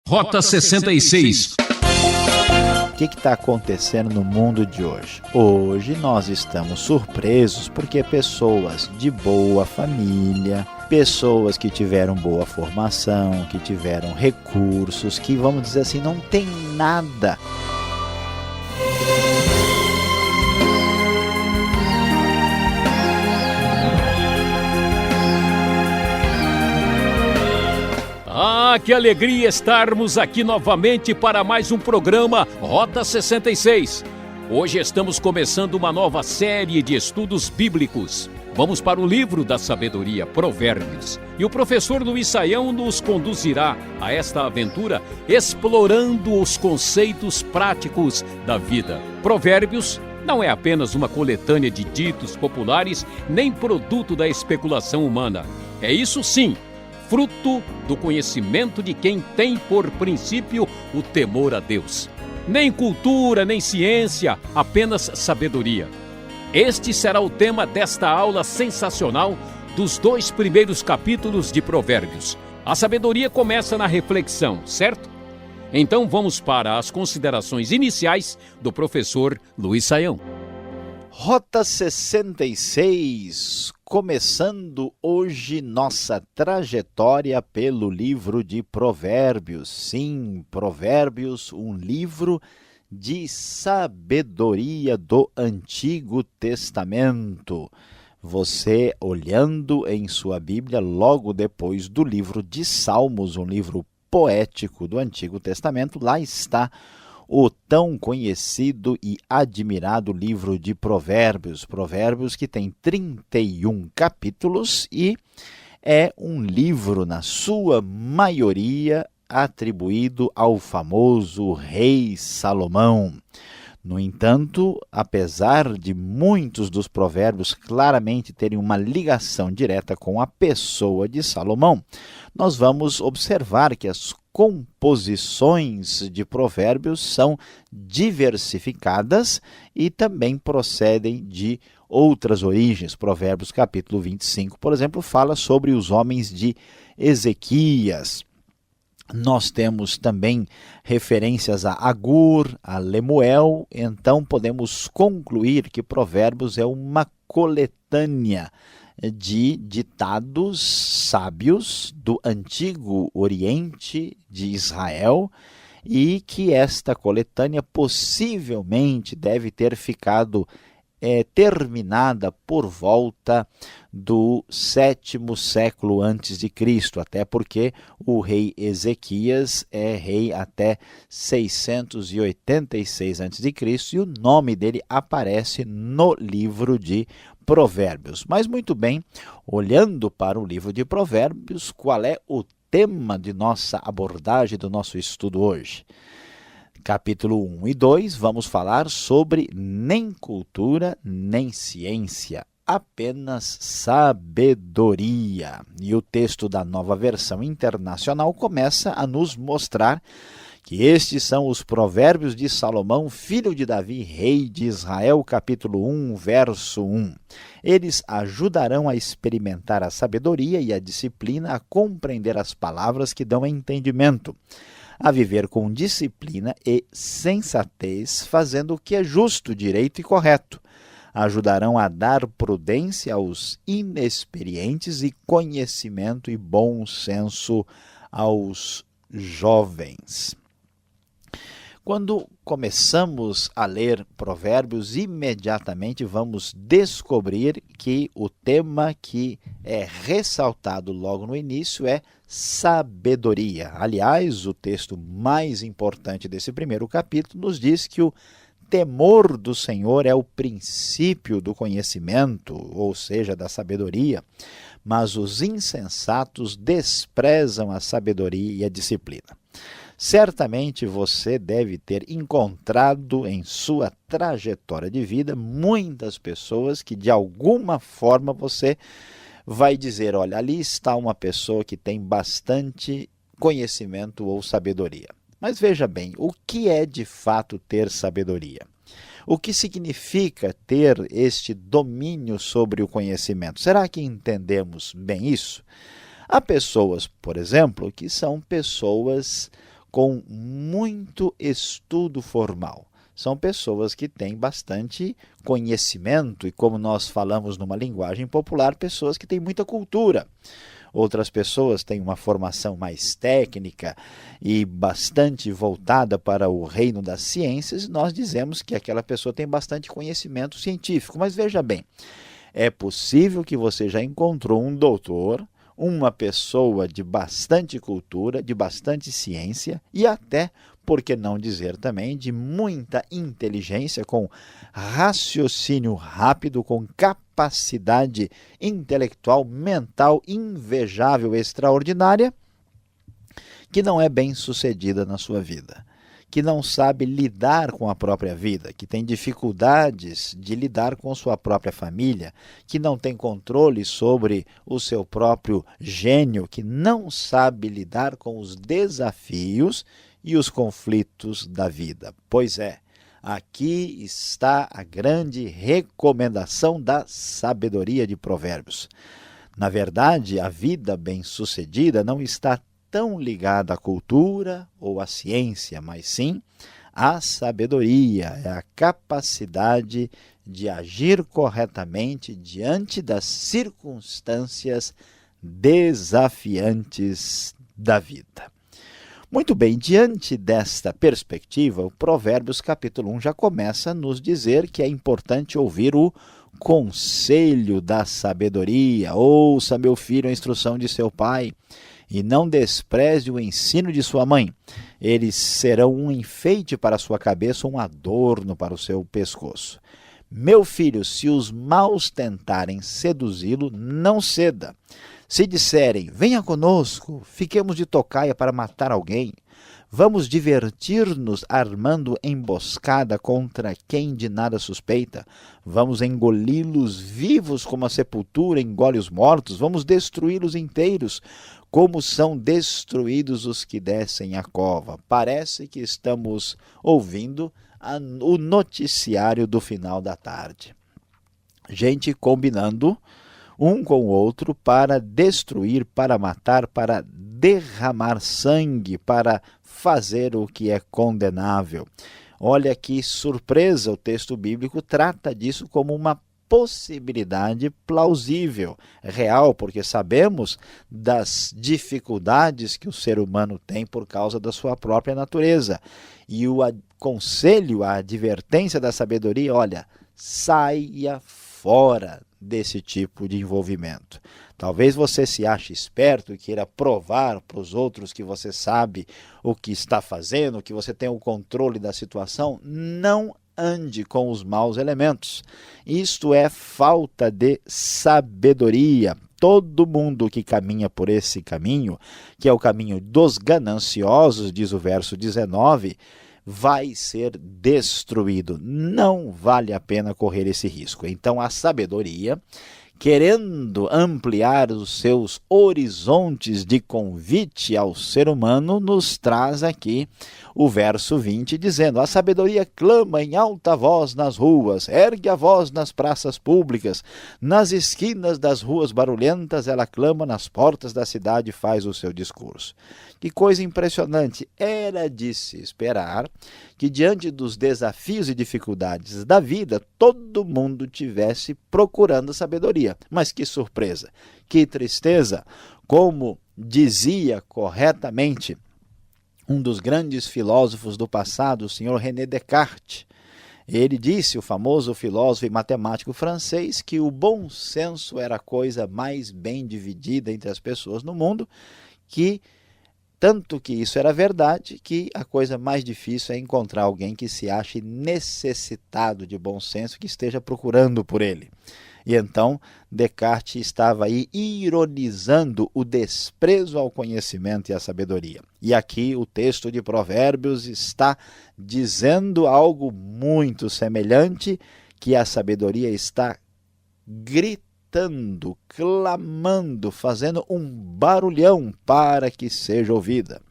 Rota 66. O que está acontecendo no mundo de hoje? Hoje nós estamos surpresos porque pessoas de boa família, pessoas que tiveram boa formação, que tiveram recursos, que, vamos dizer assim, não tem nada. Ah, que alegria estarmos aqui novamente para mais um programa Rota 66. Hoje estamos começando uma nova série de estudos bíblicos. Vamos para o livro da sabedoria, Provérbios. E o professor Luiz Saião nos conduzirá a esta aventura explorando os conceitos práticos da vida. Provérbios não é apenas uma coletânea de ditos populares, nem produto da especulação humana. É isso sim, fruto do conhecimento de quem tem por princípio o temor a Deus. Nem cultura, nem ciência, apenas sabedoria. Este será o tema desta aula sensacional dos 2 primeiros capítulos de Provérbios. A sabedoria começa na reflexão, certo? Então vamos para as considerações iniciais do professor Luiz Saião. Rota 66, começando hoje nossa trajetória pelo livro de Provérbios. Sim, Provérbios, um livro de sabedoria do Antigo Testamento. Você, olhando em sua Bíblia, logo depois do livro de Salmos, um livro poético do Antigo Testamento, lá está o tão conhecido e admirado livro de Provérbios. Provérbios que tem 31 capítulos e é um livro, na sua maioria, atribuído ao famoso rei Salomão. No entanto, apesar de muitos dos provérbios claramente terem uma ligação direta com a pessoa de Salomão, nós vamos observar que as composições de provérbios são diversificadas e também procedem de outras origens. Provérbios capítulo 25, por exemplo, fala sobre os homens de Ezequias. Nós temos também referências a Agur, a Lemuel, então podemos concluir que Provérbios é uma coletânea de ditados sábios do Antigo Oriente de Israel e que esta coletânea possivelmente deve ter ficado terminada por volta do 7º século antes de Cristo, até porque o rei Ezequias é rei até 686 antes de Cristo e o nome dele aparece no livro de Provérbios. Mas muito bem, olhando para o livro de Provérbios, qual é o tema de nossa abordagem, do nosso estudo hoje? Capítulo 1 e 2, vamos falar sobre nem cultura, nem ciência, apenas sabedoria. E o texto da Nova Versão Internacional começa a nos mostrar que estes são os provérbios de Salomão, filho de Davi, rei de Israel, capítulo 1, verso 1. Eles ajudarão a experimentar a sabedoria e a disciplina, a compreender as palavras que dão entendimento, a viver com disciplina e sensatez, fazendo o que é justo, direito e correto. Ajudarão a dar prudência aos inexperientes e conhecimento e bom senso aos jovens. Quando começamos a ler Provérbios, imediatamente vamos descobrir que o tema que é ressaltado logo no início é sabedoria. Aliás, o texto mais importante desse primeiro capítulo nos diz que o temor do Senhor é o princípio do conhecimento, ou seja, da sabedoria, mas os insensatos desprezam a sabedoria e a disciplina. Certamente você deve ter encontrado em sua trajetória de vida muitas pessoas que de alguma forma você vai dizer, olha, ali está uma pessoa que tem bastante conhecimento ou sabedoria. Mas veja bem, o que é de fato ter sabedoria? O que significa ter este domínio sobre o conhecimento? Será que entendemos bem isso? Há pessoas, por exemplo, que são pessoas com muito estudo formal. São pessoas que têm bastante conhecimento e, como nós falamos numa linguagem popular, pessoas que têm muita cultura. Outras pessoas têm uma formação mais técnica e bastante voltada para o reino das ciências, nós dizemos que aquela pessoa tem bastante conhecimento científico. Mas veja bem, é possível que você já encontrou um doutor, uma pessoa de bastante cultura, de bastante ciência e até, por que não dizer também, de muita inteligência, com raciocínio rápido, com capacidade intelectual, mental, invejável, extraordinária, que não é bem sucedida na sua vida, que não sabe lidar com a própria vida, que tem dificuldades de lidar com sua própria família, que não tem controle sobre o seu próprio gênio, que não sabe lidar com os desafios e os conflitos da vida. Pois é, aqui está a grande recomendação da sabedoria de Provérbios. Na verdade, a vida bem-sucedida não está tão ligada à cultura ou à ciência, mas sim à sabedoria, é a capacidade de agir corretamente diante das circunstâncias desafiantes da vida. Muito bem, diante desta perspectiva, o Provérbios capítulo 1 já começa a nos dizer que é importante ouvir o conselho da sabedoria. Ouça, meu filho, a instrução de seu pai, e não despreze o ensino de sua mãe. Eles serão um enfeite para a sua cabeça, um adorno para o seu pescoço. Meu filho, se os maus tentarem seduzi-lo, não ceda. Se disserem, venha conosco, fiquemos de tocaia para matar alguém, vamos divertir-nos armando emboscada contra quem de nada suspeita, vamos engoli-los vivos como a sepultura engole os mortos, vamos destruí-los inteiros, como são destruídos os que descem à cova. Parece que estamos ouvindo o noticiário do final da tarde. Gente combinando um com o outro para destruir, para matar, para derramar sangue, para fazer o que é condenável. Olha que surpresa, o texto bíblico trata disso como uma possibilidade plausível, real, porque sabemos das dificuldades que o ser humano tem por causa da sua própria natureza. E o conselho, a advertência da sabedoria, olha, saia fora desse tipo de envolvimento. Talvez você se ache esperto e queira provar para os outros que você sabe o que está fazendo, que você tem o controle da situação. Não ande com os maus elementos. Isto é falta de sabedoria. Todo mundo que caminha por esse caminho, que é o caminho dos gananciosos, diz o verso 19, vai ser destruído. Não vale a pena correr esse risco. Então, a sabedoria, querendo ampliar os seus horizontes de convite ao ser humano, nos traz aqui o verso 20, dizendo, a sabedoria clama em alta voz nas ruas, ergue a voz nas praças públicas, nas esquinas das ruas barulhentas, ela clama nas portas da cidade e faz o seu discurso. Que coisa impressionante! Era de se esperar que diante dos desafios e dificuldades da vida, todo mundo tivesse procurando sabedoria. Mas que surpresa, que tristeza! Como dizia corretamente um dos grandes filósofos do passado, o senhor René Descartes, ele disse, o famoso filósofo e matemático francês, que o bom senso era a coisa mais bem dividida entre as pessoas no mundo, tanto que isso era verdade, que a coisa mais difícil é encontrar alguém que se ache necessitado de bom senso, que esteja procurando por ele. E então, Descartes estava aí ironizando o desprezo ao conhecimento e à sabedoria. E aqui o texto de Provérbios está dizendo algo muito semelhante, que a sabedoria está gritando, clamando, fazendo um barulhão para que seja ouvida.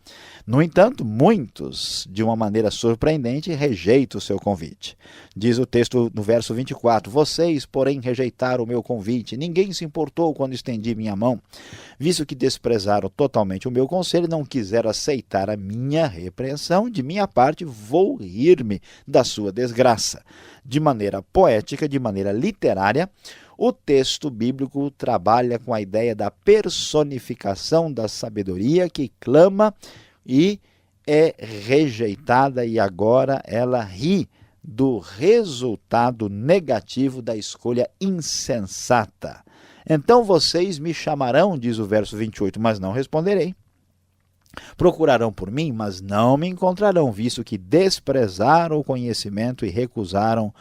No entanto, muitos, de uma maneira surpreendente, rejeitam o seu convite. Diz o texto no verso 24, vocês, porém, rejeitaram o meu convite. Ninguém se importou quando estendi minha mão. Visto que desprezaram totalmente o meu conselho e não quiseram aceitar a minha repreensão, de minha parte, vou rir-me da sua desgraça. De maneira poética, de maneira literária, o texto bíblico trabalha com a ideia da personificação da sabedoria que clama e é rejeitada, e agora ela ri do resultado negativo da escolha insensata. Então vocês me chamarão, diz o verso 28, mas não responderei. Procurarão por mim, mas não me encontrarão, visto que desprezaram o conhecimento e recusaram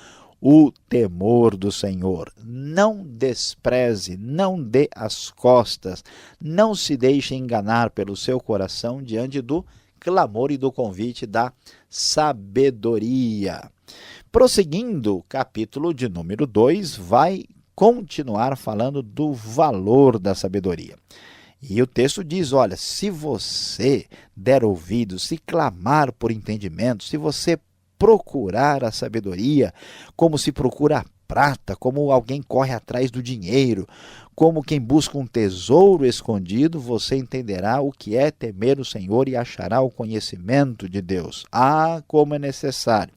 o temor do Senhor. Não despreze, não dê as costas, não se deixe enganar pelo seu coração diante do clamor e do convite da sabedoria. Prosseguindo, o capítulo de número 2 vai continuar falando do valor da sabedoria. E o texto diz, olha, se você der ouvidos, se clamar por entendimento, se você procurar a sabedoria, como se procura a prata, como alguém corre atrás do dinheiro, como quem busca um tesouro escondido, você entenderá o que é temer o Senhor e achará o conhecimento de Deus. Ah, como é necessário,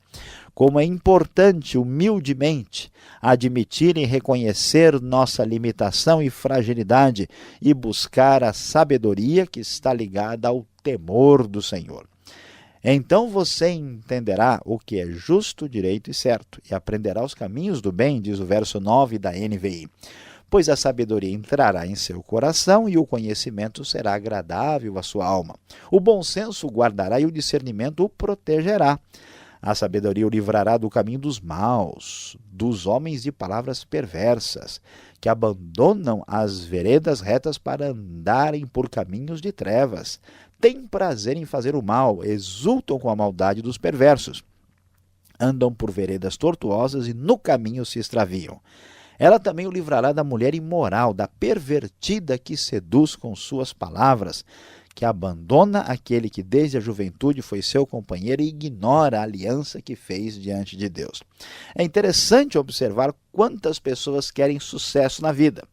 como é importante, humildemente, admitir e reconhecer nossa limitação e fragilidade e buscar a sabedoria que está ligada ao temor do Senhor. Então você entenderá o que é justo, direito e certo, e aprenderá os caminhos do bem, diz o verso 9 da NVI. Pois a sabedoria entrará em seu coração e o conhecimento será agradável à sua alma. O bom senso o guardará e o discernimento o protegerá. A sabedoria o livrará do caminho dos maus, dos homens de palavras perversas, que abandonam as veredas retas para andarem por caminhos de trevas. Têm prazer em fazer o mal, exultam com a maldade dos perversos. Andam por veredas tortuosas e no caminho se extraviam. Ela também o livrará da mulher imoral, da pervertida que seduz com suas palavras, que abandona aquele que desde a juventude foi seu companheiro e ignora a aliança que fez diante de Deus. É interessante observar quantas pessoas querem sucesso na vida.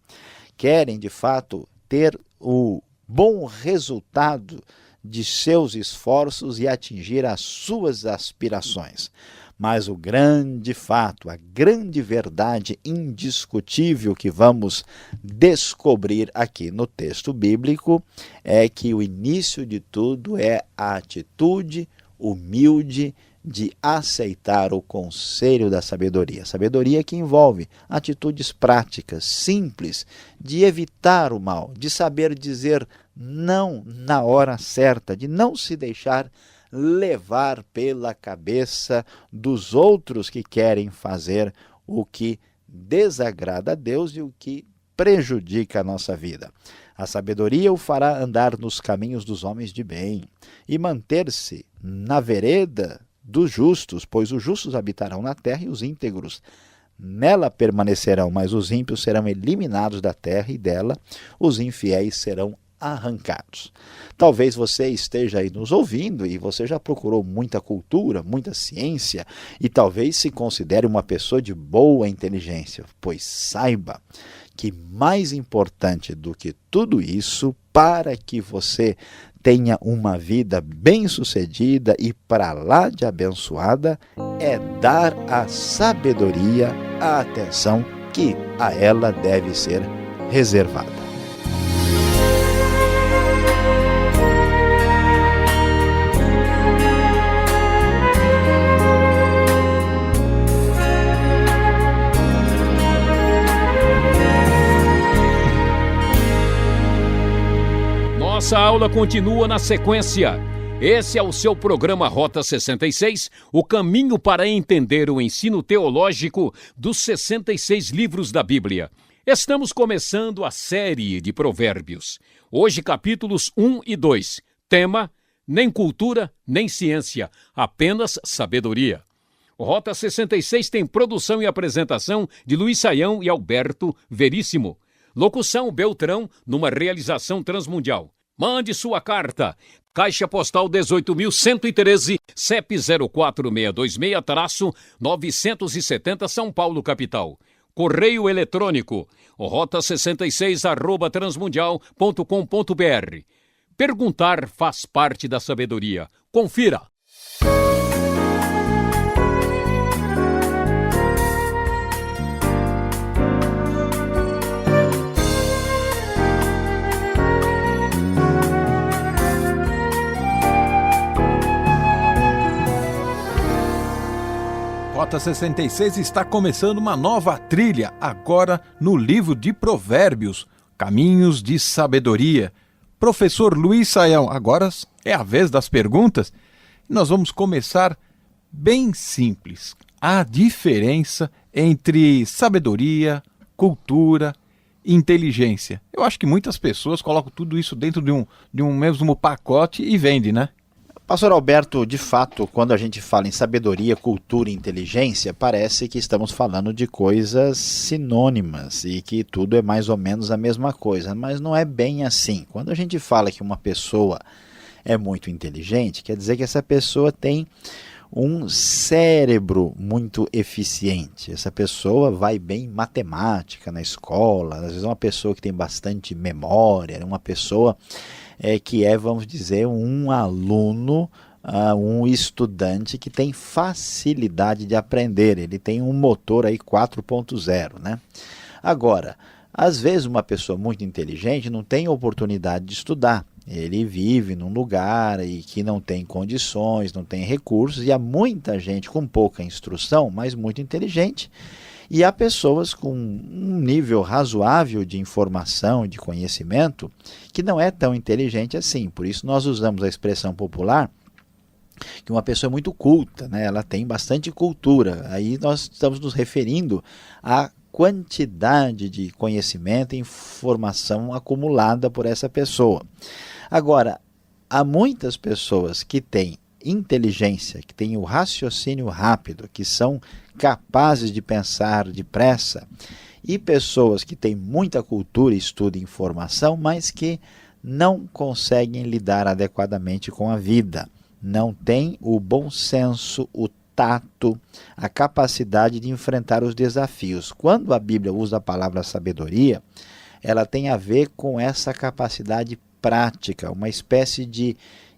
Querem, de fato, ter o bom resultado de seus esforços e atingir as suas aspirações. Mas o grande fato, a grande verdade indiscutível que vamos descobrir aqui no texto bíblico é que o início de tudo é a atitude humilde de aceitar o conselho da sabedoria. Sabedoria que envolve atitudes práticas, simples, de evitar o mal, de saber dizer não na hora certa, de não se deixar levar pela cabeça dos outros que querem fazer o que desagrada a Deus e o que prejudica a nossa vida. A sabedoria o fará andar nos caminhos dos homens de bem e manter-se na vereda dos justos, pois os justos habitarão na terra e os íntegros nela permanecerão, mas os ímpios serão eliminados da terra e dela os infiéis serão arrancados. Talvez você esteja aí nos ouvindo e você já procurou muita cultura, muita ciência e talvez se considere uma pessoa de boa inteligência, pois saiba que mais importante do que tudo isso, para que você tenha uma vida bem-sucedida e para lá de abençoada, é dar à sabedoria a atenção que a ela deve ser reservada. Nossa aula continua na sequência. Esse é o seu programa Rota 66, o caminho para entender o ensino teológico dos 66 livros da Bíblia. Estamos começando a série de Provérbios. Hoje, capítulos 1 e 2. Tema: nem cultura, nem ciência, apenas sabedoria. O Rota 66 tem produção e apresentação de Luiz Saião e Alberto Veríssimo. Locução Beltrão, numa realização transmundial. Mande sua carta. Caixa Postal 18.113, CEP 04626-970 São Paulo, capital. Correio eletrônico, rota66@transmundial.com.br. Perguntar faz parte da sabedoria. Confira. Rota 66 está começando uma nova trilha, agora no livro de Provérbios, Caminhos de Sabedoria. Professor Luiz Saião, agora é a vez das perguntas. Nós vamos começar bem simples. A diferença entre sabedoria, cultura e inteligência. Eu acho que muitas pessoas colocam tudo isso dentro de um mesmo pacote e vendem, né? Pastor Alberto, de fato, quando a gente fala em sabedoria, cultura e inteligência, parece que estamos falando de coisas sinônimas e que tudo é mais ou menos a mesma coisa, mas não é bem assim. Quando a gente fala que uma pessoa é muito inteligente, quer dizer que essa pessoa tem um cérebro muito eficiente. Essa pessoa vai bem em matemática na escola, às vezes é uma pessoa que tem bastante memória, uma pessoa que é, vamos dizer, um aluno, um estudante que tem facilidade de aprender, ele tem um motor aí 4.0, né? Agora, às vezes uma pessoa muito inteligente não tem oportunidade de estudar, ele vive num lugar e que não tem condições, não tem recursos, e há muita gente com pouca instrução, mas muito inteligente, e há pessoas com um nível razoável de informação, de conhecimento, que não é tão inteligente assim. Por isso nós usamos a expressão popular que uma pessoa é muito culta, né? Ela tem bastante cultura. Aí nós estamos nos referindo à quantidade de conhecimento e informação acumulada por essa pessoa. Agora, há muitas pessoas que têm inteligência, que têm o raciocínio rápido, que são capazes de pensar depressa, e pessoas que têm muita cultura, estudo e informação, mas que não conseguem lidar adequadamente com a vida, não têm o bom senso, o tato, a capacidade de enfrentar os desafios. Quando a Bíblia usa a palavra sabedoria, ela tem a ver com essa capacidade prática, uma espécie de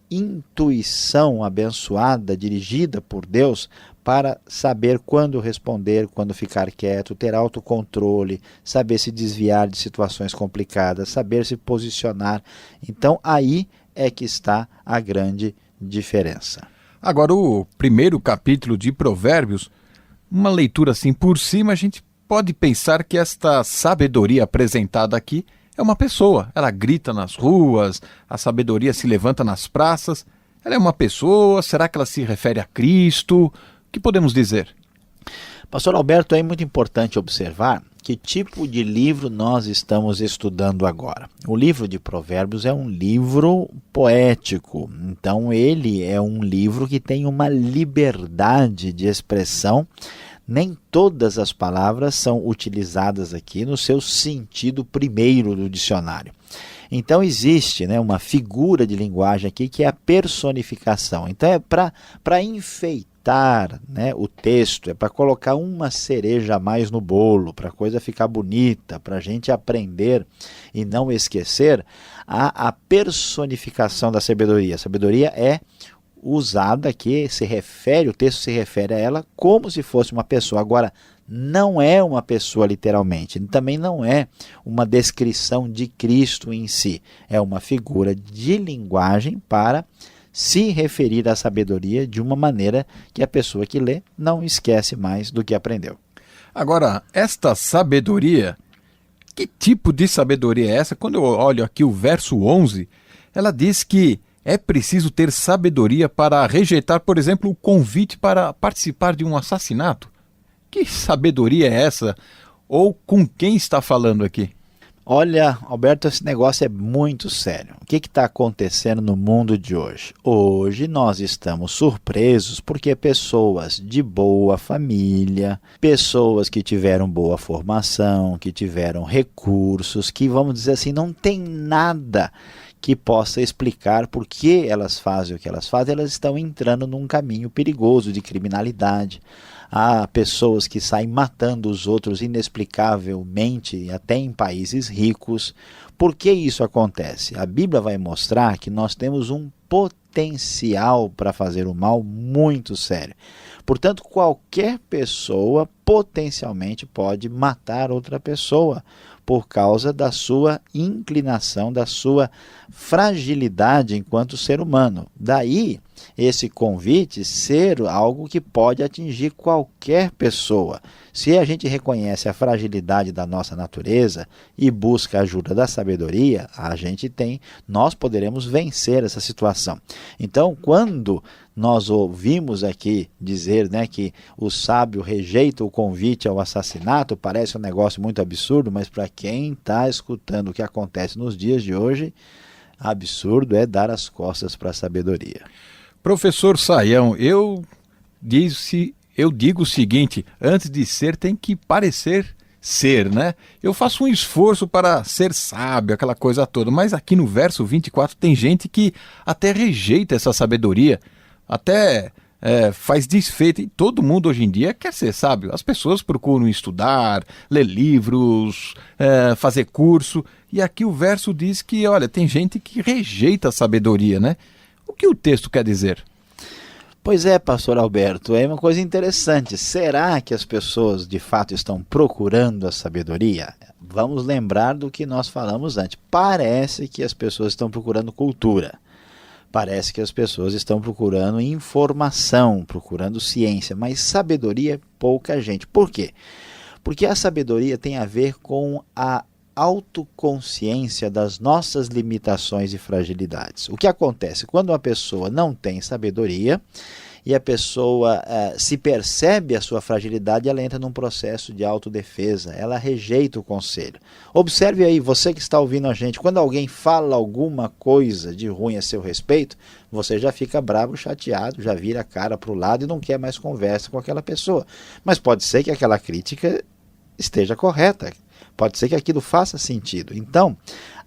intuição abençoada, dirigida por Deus, para saber quando responder, quando ficar quieto, ter autocontrole, saber se desviar de situações complicadas, saber se posicionar. Então aí é que está a grande diferença. Agora, o primeiro capítulo de Provérbios, uma leitura assim por cima, a gente pode pensar que esta sabedoria apresentada aqui é uma pessoa. Ela grita nas ruas, a sabedoria se levanta nas praças. Ela é uma pessoa? Será que ela se refere a Cristo? O que podemos dizer? Pastor Alberto, é muito importante observar que tipo de livro nós estamos estudando agora. O livro de Provérbios é um livro poético, então ele é um livro que tem uma liberdade de expressão. Nem todas as palavras são utilizadas aqui no seu sentido primeiro do dicionário. Então existe, né, uma figura de linguagem aqui que é a personificação. Então é para enfeitar, né, o texto, é para colocar uma cereja a mais no bolo, para a coisa ficar bonita, para a gente aprender e não esquecer a personificação da sabedoria. A sabedoria é usada aqui, o texto se refere a ela como se fosse uma pessoa. Agora, não é uma pessoa literalmente, também não é uma descrição de Cristo em si, é uma figura de linguagem para se referir à sabedoria de uma maneira que a pessoa que lê não esquece mais do que aprendeu. Agora, esta sabedoria, que tipo de sabedoria é essa? Quando eu olho aqui o verso 11, ela diz que é preciso ter sabedoria para rejeitar, por exemplo, o convite para participar de um assassinato. Que sabedoria é essa? Ou com quem está falando aqui? Olha, Alberto, esse negócio é muito sério. O que está acontecendo no mundo de hoje? Hoje nós estamos surpresos porque pessoas de boa família, pessoas que tiveram boa formação, que tiveram recursos, que, vamos dizer assim, não tem nada que possa explicar por que elas fazem o que elas fazem. Elas estão entrando num caminho perigoso de criminalidade. Há pessoas que saem matando os outros inexplicavelmente, até em países ricos. Por que isso acontece? A Bíblia vai mostrar que nós temos um potencial para fazer o mal muito sério. Portanto, qualquer pessoa potencialmente pode matar outra pessoa por causa da sua inclinação, da sua fragilidade enquanto ser humano. Daí, esse convite ser algo que pode atingir qualquer pessoa. Se a gente reconhece a fragilidade da nossa natureza e busca a ajuda da sabedoria, nós poderemos vencer essa situação. Então, quando nós ouvimos aqui dizer, que o sábio rejeita o convite ao assassinato, parece um negócio muito absurdo, mas para quem está escutando o que acontece nos dias de hoje, absurdo é dar as costas para a sabedoria. Professor Sayão, eu digo o seguinte: antes de ser tem que parecer ser, né? Eu faço um esforço para ser sábio, aquela coisa toda, mas aqui no verso 24 tem gente que até rejeita essa sabedoria, até faz desfeito, e todo mundo hoje em dia quer ser sábio. As pessoas procuram estudar, ler livros, fazer curso, e aqui o verso diz que, olha, tem gente que rejeita a sabedoria, né? O que o texto quer dizer? Pois é, pastor Alberto, é uma coisa interessante. Será que as pessoas de fato estão procurando a sabedoria? Vamos lembrar do que nós falamos antes. Parece que as pessoas estão procurando cultura. Parece que as pessoas estão procurando informação, procurando ciência, mas sabedoria é pouca gente. Por quê? Porque a sabedoria tem a ver com a autoconsciência das nossas limitações e fragilidades. O que acontece? Quando uma pessoa não tem sabedoria e a pessoa se percebe a sua fragilidade, ela entra num processo de autodefesa, ela rejeita o conselho. Observe aí, você que está ouvindo a gente, quando alguém fala alguma coisa de ruim a seu respeito, você já fica bravo, chateado, já vira a cara para o lado e não quer mais conversa com aquela pessoa. Mas pode ser que aquela crítica esteja correta, pode ser que aquilo faça sentido. Então,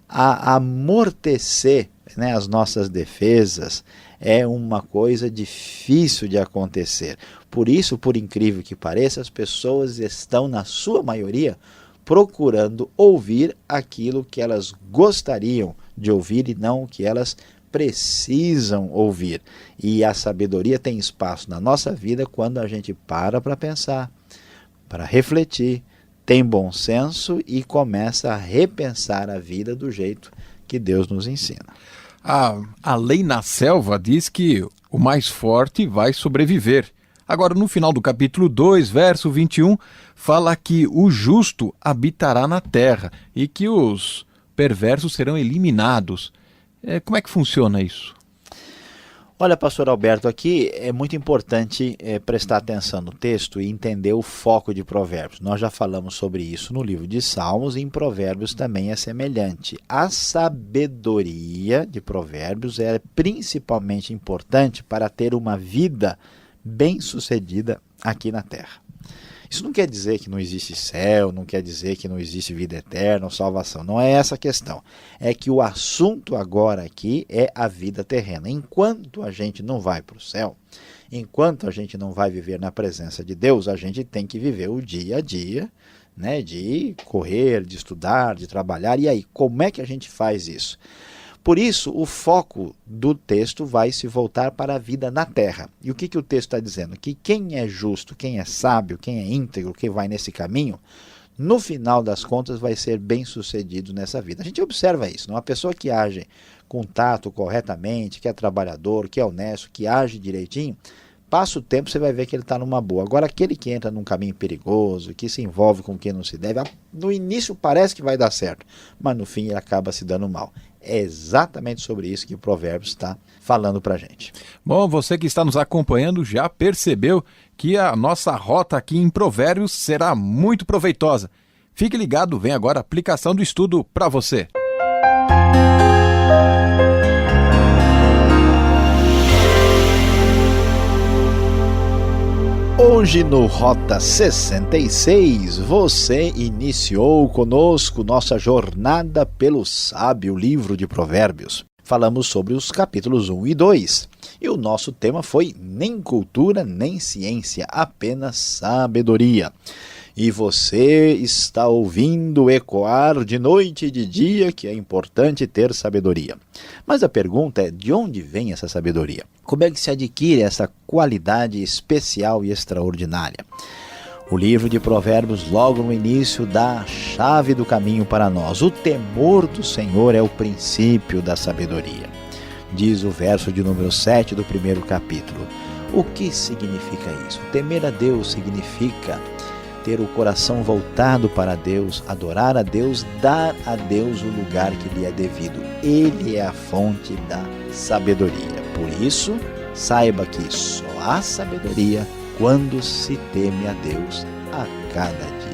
amortecer as nossas defesas é uma coisa difícil de acontecer. Por isso, por incrível que pareça, as pessoas estão, na sua maioria, procurando ouvir aquilo que elas gostariam de ouvir e não o que elas precisam ouvir. E a sabedoria tem espaço na nossa vida quando a gente para pensar, para refletir, tem bom senso e começa a repensar a vida do jeito que Deus nos ensina. A lei na selva diz que o mais forte vai sobreviver. Agora, no final do capítulo 2, verso 21, fala que o justo habitará na terra e que os perversos serão eliminados. Como é que funciona isso? Olha, pastor Alberto, aqui é muito importante prestar atenção no texto e entender o foco de Provérbios. Nós já falamos sobre isso no livro de Salmos e em Provérbios também é semelhante. A sabedoria de Provérbios é principalmente importante para ter uma vida bem-sucedida aqui na terra. Isso não quer dizer que não existe céu, não quer dizer que não existe vida eterna ou salvação. Não é essa a questão. É que o assunto agora aqui é a vida terrena. Enquanto a gente não vai para o céu, enquanto a gente não vai viver na presença de Deus, a gente tem que viver o dia a dia, de correr, de estudar, de trabalhar. E aí, como é que a gente faz isso? Por isso, o foco do texto vai se voltar para a vida na terra. E o que o texto está dizendo? Que quem é justo, quem é sábio, quem é íntegro, quem vai nesse caminho, no final das contas vai ser bem-sucedido nessa vida. A gente observa isso. Uma pessoa que age com tato, corretamente, que é trabalhador, que é honesto, que age direitinho, passa o tempo, você vai ver que ele está numa boa. Agora, aquele que entra num caminho perigoso, que se envolve com quem não se deve, no início parece que vai dar certo, mas no fim ele acaba se dando mal. É exatamente sobre isso que o Provérbios está falando para a gente. Bom, você que está nos acompanhando já percebeu que a nossa rota aqui em Provérbios será muito proveitosa. Fique ligado, vem agora a aplicação do estudo para você. Hoje no Rota 66, você iniciou conosco nossa jornada pelo sábio livro de Provérbios. falamos sobre os capítulos 1 e 2. E o nosso tema foi nem cultura, nem ciência, apenas sabedoria. E você está ouvindo ecoar de noite e de dia que é importante ter sabedoria. Mas a pergunta é, de onde vem essa sabedoria? Como é que se adquire essa qualidade especial e extraordinária? O livro de Provérbios, logo no início, dá a chave do caminho para nós. O temor do Senhor é o princípio da sabedoria. Diz o verso de número 7 do primeiro capítulo. O que significa isso? Temer a Deus significa ter o coração voltado para Deus, adorar a Deus, dar a Deus o lugar que lhe é devido. Ele é a fonte da sabedoria. Por isso, saiba que só há sabedoria quando se teme a Deus a cada dia.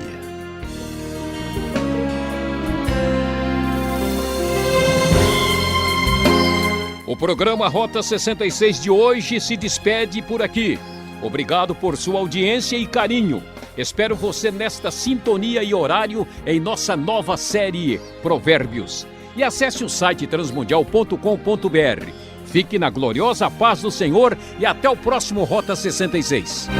O programa Rota 66 de hoje se despede por aqui. Obrigado por sua audiência e carinho. Espero você nesta sintonia e horário em nossa nova série Provérbios. E acesse o site transmundial.com.br. Fique na gloriosa paz do Senhor e até o próximo Rota 66.